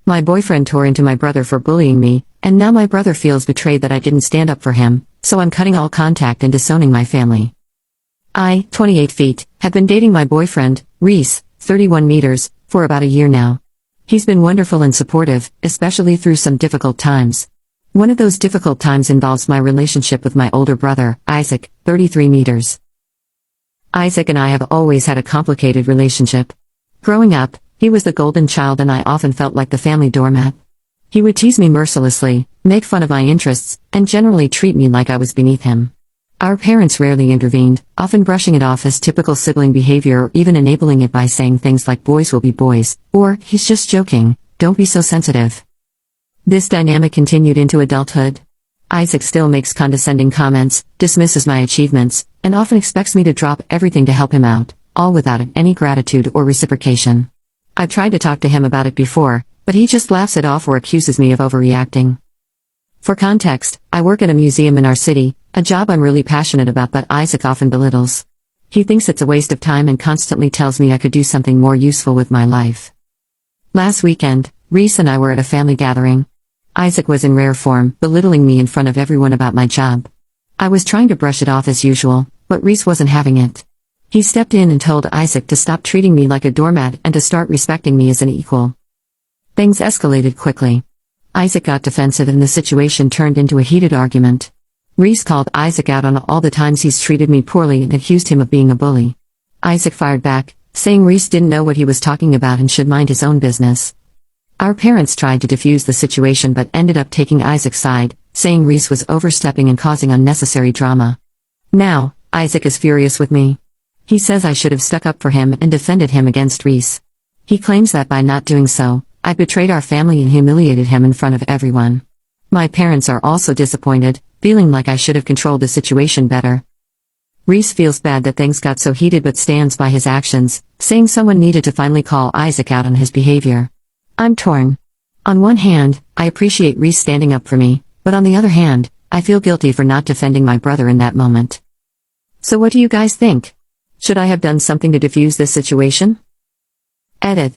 My boyfriend tore into my brother for bullying me, and now my brother feels betrayed that I didn't stand up for him, so I'm cutting all contact and disowning my family. I, 28 feet, have been dating my boyfriend, Reese, 31 meters, for about a year now. He's been wonderful and supportive, especially through some difficult times. One of those difficult times involves my relationship with my older brother, Isaac, 33 meters. Isaac and I have always had a complicated relationship. Growing up, he was the golden child and I often felt like the family doormat. He would tease me mercilessly, make fun of my interests, and generally treat me like I was beneath him. Our parents rarely intervened, often brushing it off as typical sibling behavior or even enabling it by saying things like boys will be boys, or he's just joking, don't be so sensitive. This dynamic continued into adulthood. Isaac still makes condescending comments, dismisses my achievements, and often expects me to drop everything to help him out, all without any gratitude or reciprocation. I've tried to talk to him about it before, but he just laughs it off or accuses me of overreacting. For context, I work at a museum in our city, a job I'm really passionate about but Isaac often belittles. He thinks it's a waste of time and constantly tells me I could do something more useful with my life. Last weekend, Reese and I were at a family gathering. Isaac was in rare form, belittling me in front of everyone about my job. I was trying to brush it off as usual, but Reese wasn't having it. He stepped in and told Isaac to stop treating me like a doormat and to start respecting me as an equal. Things escalated quickly. Isaac got defensive and the situation turned into a heated argument. Reese called Isaac out on all the times he's treated me poorly and accused him of being a bully. Isaac fired back, saying Reese didn't know what he was talking about and should mind his own business. Our parents tried to defuse the situation but ended up taking Isaac's side, saying Reese was overstepping and causing unnecessary drama. Now, Isaac is furious with me. He says I should have stuck up for him and defended him against Reese. He claims that by not doing so, I betrayed our family and humiliated him in front of everyone. My parents are also disappointed, feeling like I should have controlled the situation better. Reese feels bad that things got so heated but stands by his actions, saying someone needed to finally call Isaac out on his behavior. I'm torn. On one hand, I appreciate Reese standing up for me, but on the other hand, I feel guilty for not defending my brother in that moment. So what do you guys think? Should I have done something to defuse this situation? Edit.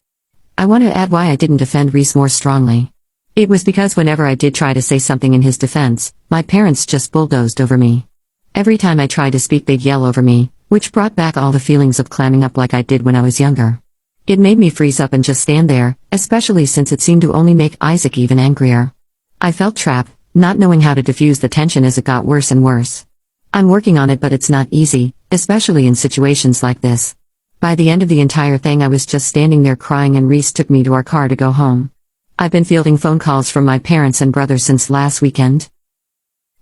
I want to add why I didn't defend Reese more strongly. It was because whenever I did try to say something in his defense, my parents just bulldozed over me. Every time I tried to speak they'd yell over me, which brought back all the feelings of clamming up like I did when I was younger. It made me freeze up and just stand there, especially since it seemed to only make Isaac even angrier. I felt trapped, not knowing how to diffuse the tension as it got worse and worse. I'm working on it but it's not easy, especially in situations like this. By the end of the entire thing I was just standing there crying and Reese took me to our car to go home. I've been fielding phone calls from my parents and brother since last weekend.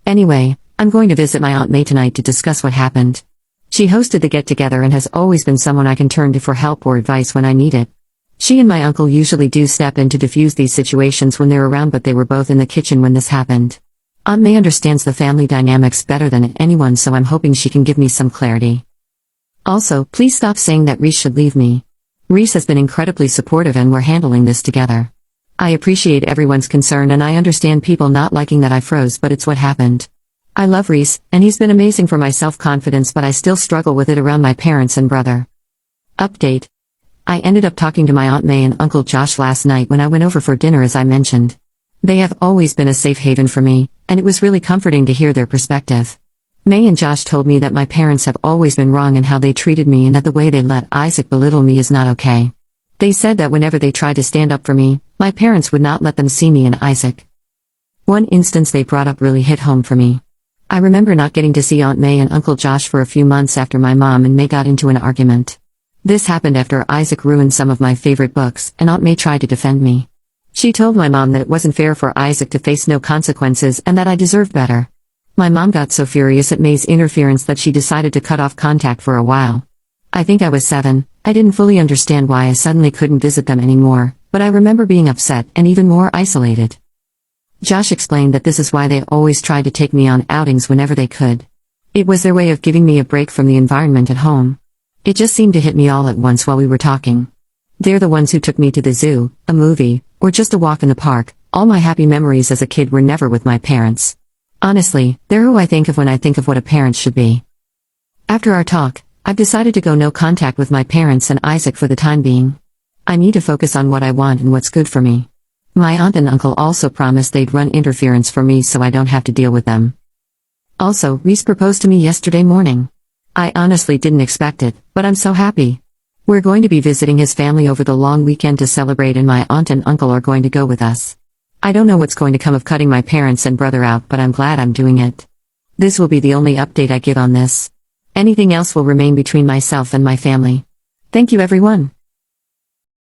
Anyway, I'm going to visit my Aunt May tonight to discuss what happened. She hosted the get-together and has always been someone I can turn to for help or advice when I need it. She and my uncle usually do step in to diffuse these situations when they're around but they were both in the kitchen when this happened. Aunt May understands the family dynamics better than anyone so I'm hoping she can give me some clarity. Also, please stop saying that Reese should leave me. Reese has been incredibly supportive and we're handling this together. I appreciate everyone's concern and I understand people not liking that I froze but it's what happened. I love Reese, and he's been amazing for my self-confidence but I still struggle with it around my parents and brother. Update. I ended up talking to my Aunt May and Uncle Josh last night when I went over for dinner as I mentioned. They have always been a safe haven for me, and it was really comforting to hear their perspective. May and Josh told me that my parents have always been wrong in how they treated me and that the way they let Isaac belittle me is not okay. They said that whenever they tried to stand up for me, my parents would not let them see me and Isaac. One instance they brought up really hit home for me. I remember not getting to see Aunt May and Uncle Josh for a few months after my mom and May got into an argument. This happened after Isaac ruined some of my favorite books and Aunt May tried to defend me. She told my mom that it wasn't fair for Isaac to face no consequences and that I deserved better. My mom got so furious at May's interference that she decided to cut off contact for a while. I think I was 7, I didn't fully understand why I suddenly couldn't visit them anymore, but I remember being upset and even more isolated. Josh explained that this is why they always tried to take me on outings whenever they could. It was their way of giving me a break from the environment at home. It just seemed to hit me all at once while we were talking. They're the ones who took me to the zoo, a movie, or just a walk in the park. All my happy memories as a kid were never with my parents. Honestly, they're who I think of when I think of what a parent should be. After our talk, I've decided to go no contact with my parents and Isaac for the time being. I need to focus on what I want and what's good for me. My aunt and uncle also promised they'd run interference for me so I don't have to deal with them. Also, Reese proposed to me yesterday morning. I honestly didn't expect it, but I'm so happy. We're going to be visiting his family over the long weekend to celebrate, and my aunt and uncle are going to go with us. I don't know what's going to come of cutting my parents and brother out, but I'm glad I'm doing it. This will be the only update I give on this. Anything else will remain between myself and my family. Thank you, everyone.